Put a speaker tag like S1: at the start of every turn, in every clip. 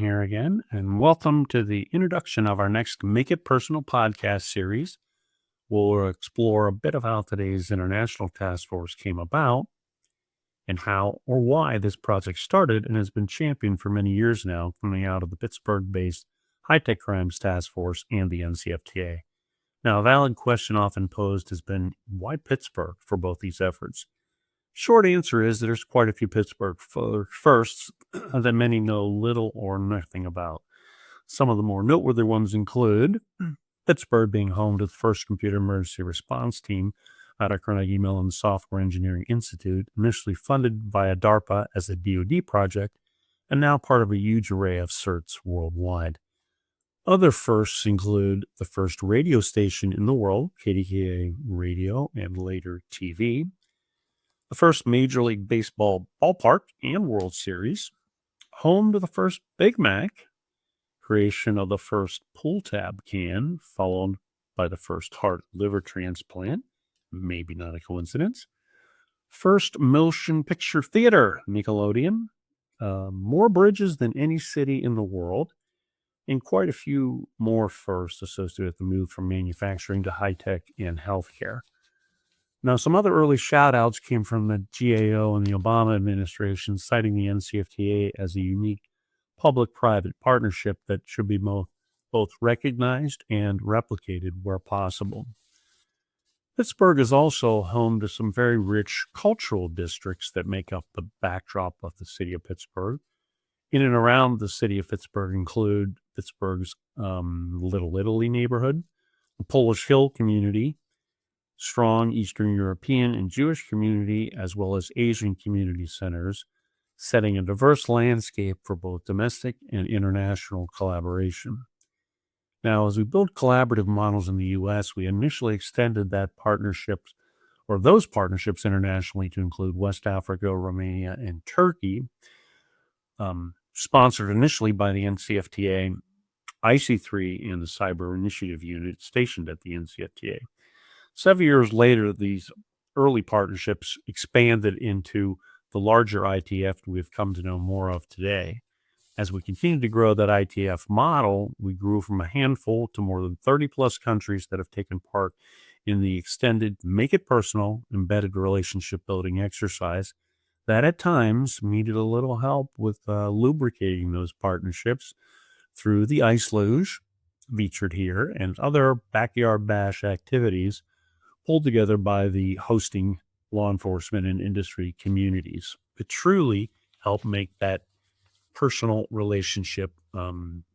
S1: here again, and welcome to the introduction of our next Make It Personal podcast series. We'll explore a bit of how today's International Task Force came about and how or why this project started and has been championed for many years now, coming out of the Pittsburgh-based High-Tech Crimes Task Force and the NCFTA. Now, a valid question often posed has been, why Pittsburgh for both these efforts? Short answer is there's quite a few Pittsburgh firsts that many know little or nothing about. Some of the more noteworthy ones include Pittsburgh being home to the first computer emergency response team at our Carnegie Mellon Software Engineering Institute, initially funded via DARPA as a DoD project, and now part of a huge array of certs worldwide. Other firsts include the first radio station in the world, KDKA Radio and later TV, the first Major League Baseball ballpark and World Series, home to the first Big Mac, creation of the first pull tab can, followed by the first heart liver transplant, maybe not a coincidence, first motion picture theater, Nickelodeon, more bridges than any city in the world, and quite a few more firsts associated with the move from manufacturing to high-tech and healthcare. Now, some other early shout-outs came from the GAO and the Obama administration, citing the NCFTA as a unique public-private partnership that should be both recognized and replicated where possible. Pittsburgh is also home to some very rich cultural districts that make up the backdrop of the city of Pittsburgh. In and around the city of Pittsburgh include Pittsburgh's Little Italy neighborhood, the Polish Hill community, strong Eastern European and Jewish community, as well as Asian community centers, setting a diverse landscape for both domestic and international collaboration. Now, as we build collaborative models in the U.S., we initially extended those partnerships internationally to include West Africa, Romania, and Turkey, sponsored initially by the NCFTA, IC3, and the Cyber Initiative Unit stationed at the NCFTA. 7 years later, these early partnerships expanded into the larger ITF we've come to know more of today. As we continue to grow that ITF model, we grew from a handful to more than 30-plus countries that have taken part in the extended Make It Personal embedded relationship building exercise that at times needed a little help with lubricating those partnerships through the ice luge featured here and other backyard bash activities pulled together by the hosting law enforcement and industry communities to truly help make that personal relationship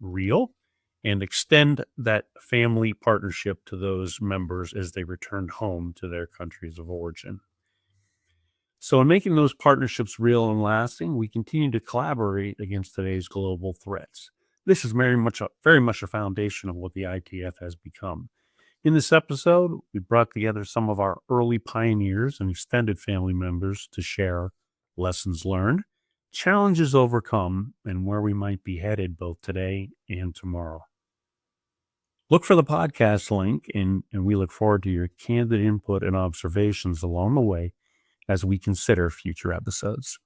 S1: real and extend that family partnership to those members as they return home to their countries of origin. So in making those partnerships real and lasting, we continue to collaborate against today's global threats. This is very much a foundation of what the ITF has become. In this episode, we brought together some of our early pioneers and extended family members to share lessons learned, challenges overcome, and where we might be headed both today and tomorrow. Look for the podcast link, and we look forward to your candid input and observations along the way as we consider future episodes.